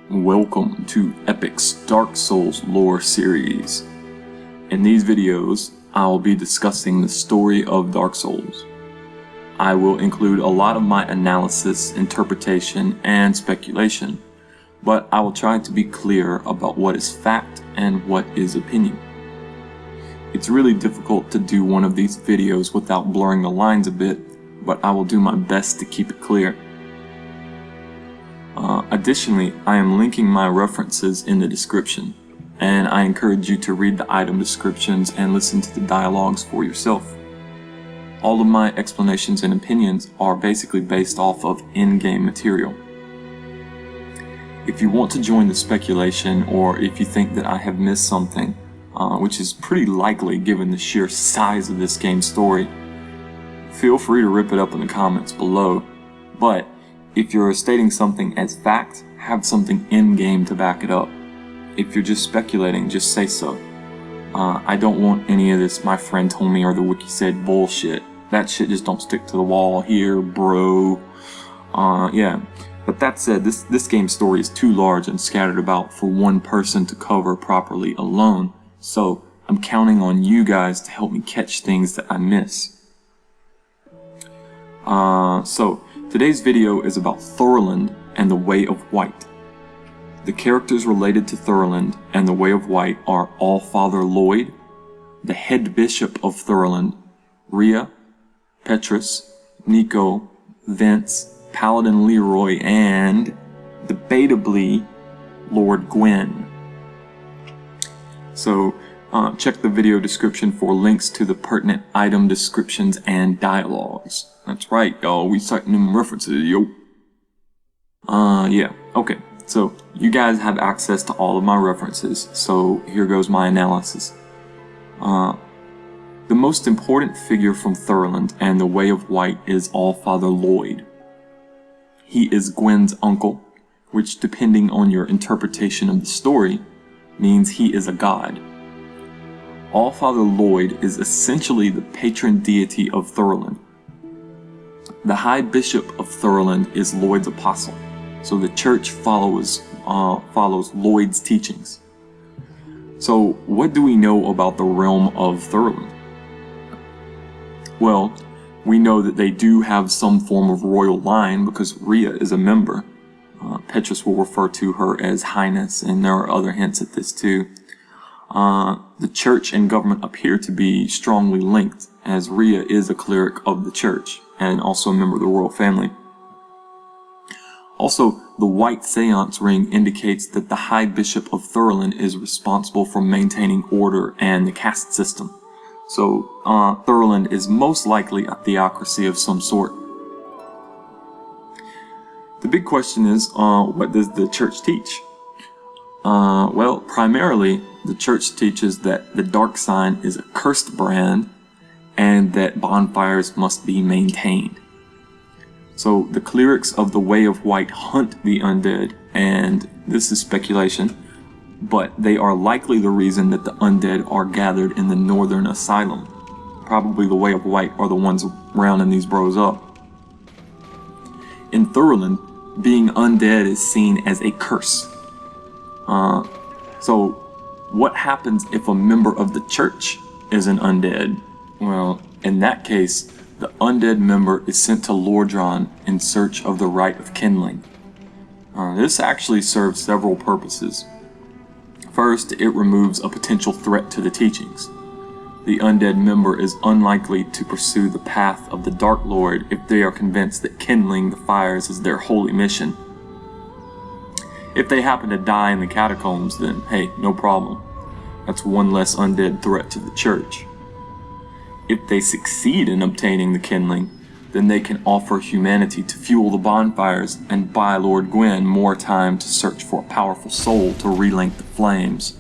Welcome to Epic's Dark Souls lore series. In these videos, I will be discussing the story of Dark Souls. I will include a lot of my analysis, interpretation, and speculation, but I will try to be clear about what is fact and what is opinion. It's really difficult to do one of these videos without blurring the lines a bit, but I will do my best to keep it clear. Additionally, I am linking my references in the description, and I encourage you to read the item descriptions and listen to the dialogues for yourself. All of my explanations and opinions are basically based off of in-game material. If you want to join the speculation, or if you think that I have missed something, which is pretty likely given the sheer size of this game's story, feel free to rip it up in the comments below, but if you're stating something as fact, have something in-game to back it up. If you're just speculating, just say so. I don't want any of this "my friend told me" or "the wiki said" bullshit. That shit just don't stick to the wall here, bro. Yeah. But that said, this game's story is too large and scattered about for one person to cover properly alone, so I'm counting on you guys to help me catch things that I miss. So today's video is about Thorolund and the Way of White. The characters related to Thorolund and the Way of White are Allfather Lloyd, the head bishop of Thorolund, Rhea, Petrus, Nico, Vince, Paladin Leroy, and, debatably, Lord Gwyn. So check the video description for links to the pertinent item descriptions and dialogues. That's right, y'all, we citing them references, yo. Yeah, okay. So, you guys have access to all of my references, so here goes my analysis. The most important figure from Thorolund and the Way of White is Allfather Lloyd. He is Gwyn's uncle, which, depending on your interpretation of the story, means he is a god. Allfather Lloyd is essentially the patron deity of Thorolund. The High Bishop of Thorolund is Lloyd's apostle, so the church follows Lloyd's teachings. So what do we know about the realm of Thorolund? Well, we know that they do have some form of royal line because Rhea is a member. Petrus will refer to her as Highness, and there are other hints at this too. The church and government appear to be strongly linked, as Rhea is a cleric of the church and also a member of the royal family. Also, the white Seance ring indicates that the High Bishop of Thorolund is responsible for maintaining order and the caste system. So, Thorolund is most likely a theocracy of some sort. The big question is, what does the church teach? Well, primarily, the church teaches that the dark sign is a cursed brand and that bonfires must be maintained. So the clerics of the Way of White hunt the undead, and this is speculation, but they are likely the reason that the undead are gathered in the Northern Asylum. Probably the Way of White are the ones rounding these bros up. In Thorolund, being undead is seen as a curse. So what happens if a member of the church is an undead? Well, in that case, the undead member is sent to Lordran in search of the rite of kindling. This actually serves several purposes. First, it removes a potential threat to the teachings. The undead member is unlikely to pursue the path of the Dark Lord if they are convinced that kindling the fires is their holy mission. If they happen to die in the catacombs, then hey, no problem. That's one less undead threat to the church. If they succeed in obtaining the kindling, then they can offer humanity to fuel the bonfires and buy Lord Gwyn more time to search for a powerful soul to relight the flames.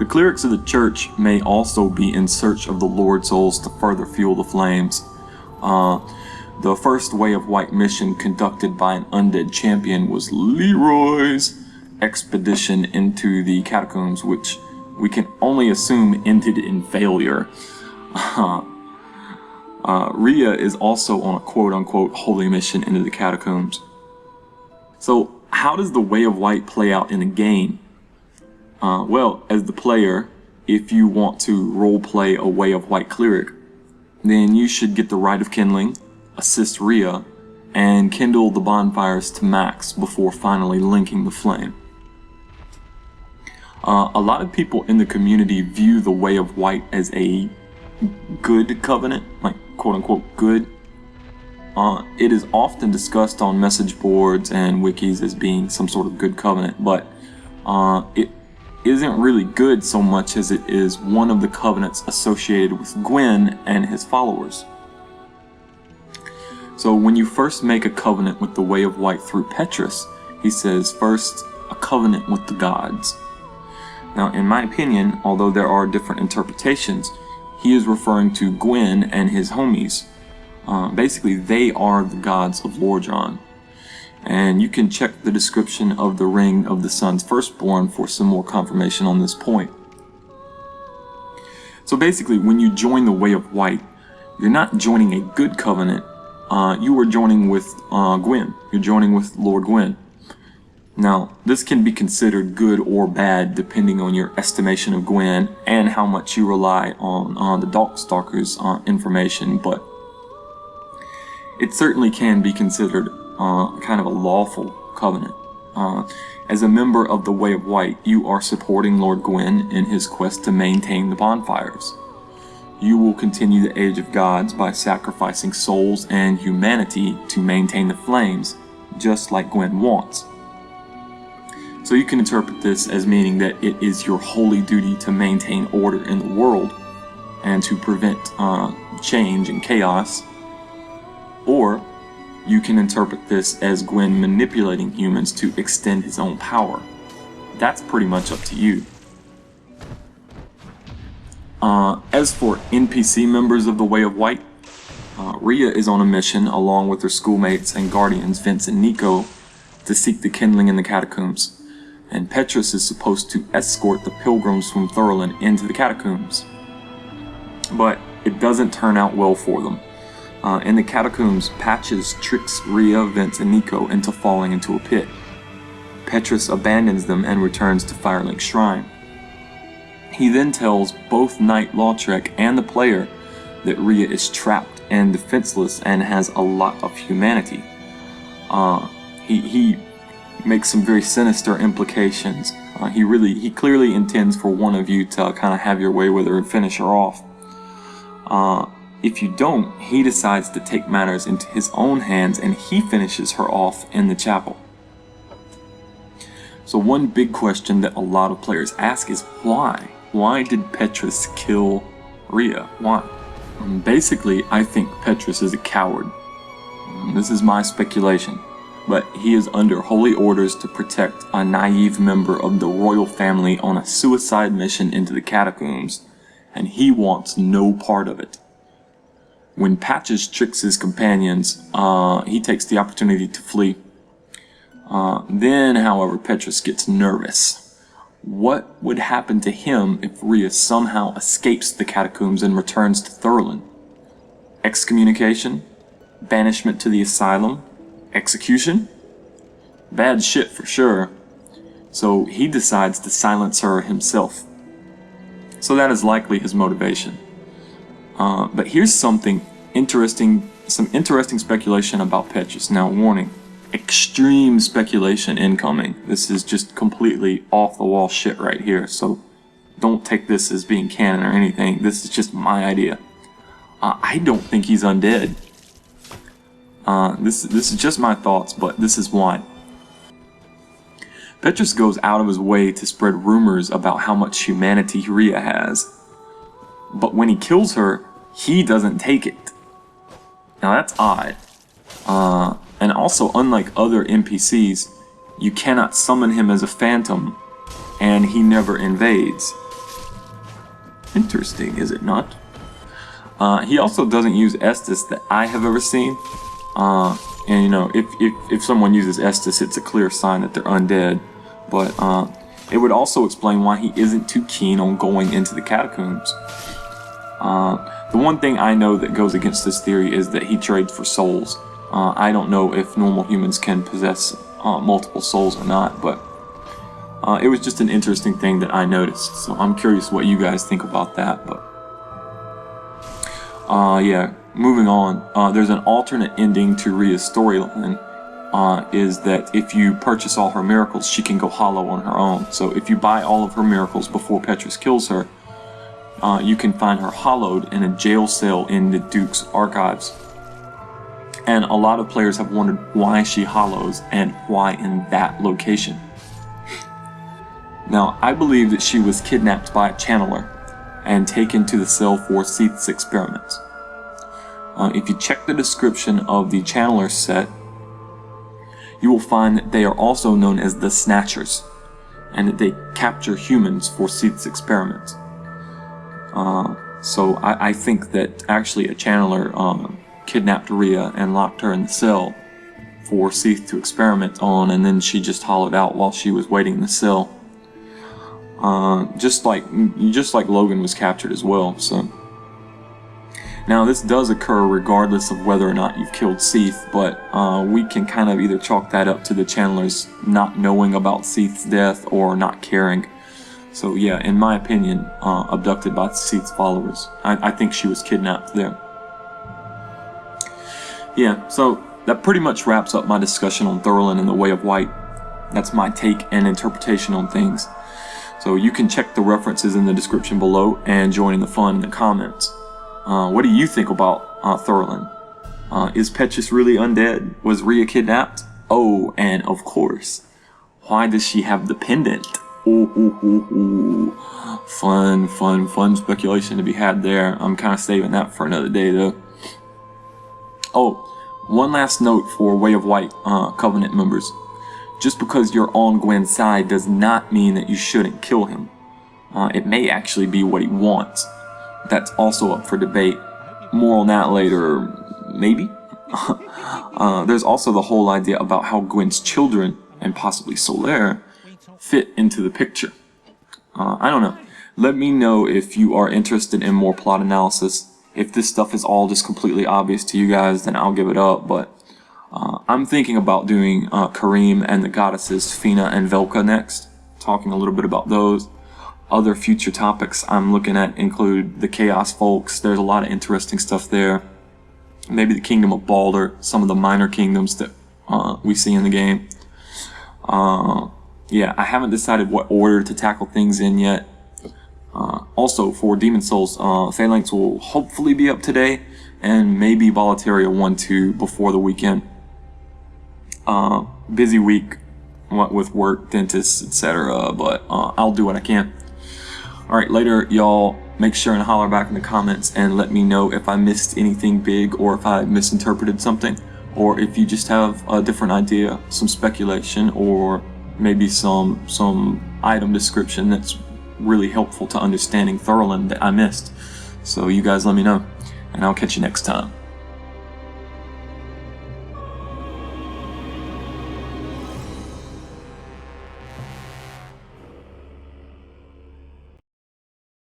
The clerics of the church may also be in search of the Lord souls to further fuel the flames. The first Way of White mission conducted by an undead champion was Leroy's expedition into the catacombs, which we can only assume ended in failure. Rhea is also on a quote-unquote holy mission into the catacombs. So how does the Way of White play out in a game? Well, as the player, if you want to roleplay a Way of White cleric, then you should get the Rite of Kindling, assist Rhea, and kindle the bonfires to max before finally linking the flame. A lot of people in the community view the Way of White as a good covenant, like quote-unquote good. It is often discussed on message boards and wikis as being some sort of good covenant, but it isn't really good so much as it is one of the covenants associated with Gwyn and his followers. So when you first make a covenant with the Way of White through Petrus, he says, first, a covenant with the gods. Now, in my opinion, although there are different interpretations, he is referring to Gwyn and his homies. Basically, they are the gods of Lorjon. And you can check the description of the Ring of the Sun's Firstborn for some more confirmation on this point. So basically, when you join the Way of White, you're not joining a good covenant, you are joining with Gwyn. You're joining with Lord Gwyn. Now, this can be considered good or bad depending on your estimation of Gwyn and how much you rely on the Darkstalker's information, but it certainly can be considered kind of a lawful covenant. As a member of the Way of White, you are supporting Lord Gwyn in his quest to maintain the bonfires. You will continue the Age of Gods by sacrificing souls and humanity to maintain the flames, just like Gwyn wants. So you can interpret this as meaning that it is your holy duty to maintain order in the world and to prevent change and chaos, or you can interpret this as Gwyn manipulating humans to extend his own power. That's pretty much up to you. As for NPC members of the Way of White, Rhea is on a mission along with her schoolmates and guardians Vince and Nico to seek the kindling in the catacombs, and Petrus is supposed to escort the pilgrims from Thorolund into the catacombs. But it doesn't turn out well for them. In the catacombs, Patches tricks Rhea, Vince, and Nico into falling into a pit. Petrus abandons them and returns to Firelink Shrine. He then tells both Knight Lautrec and the player that Rhea is trapped and defenseless and has a lot of humanity. He makes some very sinister implications. He clearly intends for one of you to kind of have your way with her and finish her off. If you don't, he decides to take matters into his own hands and he finishes her off in the chapel. So one big question that a lot of players ask is why? Why did Petrus kill Rhea? Why? Basically, I think Petrus is a coward. This is my speculation, but he is under holy orders to protect a naive member of the royal family on a suicide mission into the catacombs, and he wants no part of it. When Patches tricks his companions, he takes the opportunity to flee. Then, however, Petrus gets nervous. What would happen to him if Rhea somehow escapes the catacombs and returns to Thorolund? Excommunication? Banishment to the asylum? Execution? Bad shit for sure. So he decides to silence her himself. So that is likely his motivation. But here's something interesting, some interesting speculation about Petrus. Now, warning, extreme speculation incoming. This is just completely off-the-wall shit right here, so don't take this as being canon or anything. This is just my idea. I don't think he's undead. This is just my thoughts, but this is why. Petrus goes out of his way to spread rumors about how much humanity Rhea has. But when he kills her, he doesn't take it. Now that's odd. And also, unlike other NPCs, you cannot summon him as a phantom, and he never invades. Interesting, is it not? He also doesn't use Estus that I have ever seen. And you know, if someone uses Estus, it's a clear sign that they're undead. But it would also explain why he isn't too keen on going into the catacombs. The one thing I know that goes against this theory is that he trades for souls. I don't know if normal humans can possess multiple souls or not, but it was just an interesting thing that I noticed. So I'm curious what you guys think about that. But yeah, moving on. There's an alternate ending to Rhea's storyline. Is that if you purchase all her miracles, she can go hollow on her own. So if you buy all of her miracles before Petrus kills her, you can find her hollowed in a jail cell in the Duke's archives. And a lot of players have wondered why she hollows and why in that location. Now, I believe that she was kidnapped by a channeler and taken to the cell for Seath's experiments. If you check the description of the channeler set, you will find that they are also known as the Snatchers, and that they capture humans for Seath's experiments. So I think that actually a channeler kidnapped Rhea and locked her in the cell for Seath to experiment on, and then she just hollowed out while she was waiting in the cell. Just like Logan was captured as well. So now this does occur regardless of whether or not you've killed Seath, but we can kind of either chalk that up to the channelers not knowing about Seath's death or not caring. So yeah, in my opinion, abducted by Seath's followers. I think she was kidnapped there. Yeah, so that pretty much wraps up my discussion on Thorolund and the Way of White. That's my take and interpretation on things. So you can check the references in the description below and join in the fun in the comments. What do you think about Thorolund? Is Petrus really undead? Was Rhea kidnapped? Oh, and of course, why does she have the pendant? Ooh. Fun speculation to be had there. I'm kind of saving that for another day though. Oh, one last note for Way of White Covenant members. Just because you're on Gwyn's side does not mean that you shouldn't kill him. It may actually be what he wants. That's also up for debate. More on that later, maybe? There's also the whole idea about how Gwyn's children, and possibly Solaire, fit into the picture. I don't know. Let me know if you are interested in more plot analysis. If this stuff is all just completely obvious to you guys, then I'll give it up, but I'm thinking about doing Kareem and the goddesses Fina and Velka next, talking a little bit about those. Other future topics I'm looking at include the Chaos Folks. There's a lot of interesting stuff there. Maybe the Kingdom of Balder, some of the minor kingdoms that we see in the game. Yeah, I haven't decided what order to tackle things in yet. Also, for Demon Souls, Phalanx will hopefully be up today, and maybe Boletaria 1-2 before the weekend. Busy week, what with work, dentists, etc., but I'll do what I can. Alright, later, y'all, make sure and holler back in the comments and let me know if I missed anything big or if I misinterpreted something, or if you just have a different idea, some speculation, or maybe some item description that's really helpful to understanding Thorolund that I missed. So you guys let me know, and I'll catch you next time.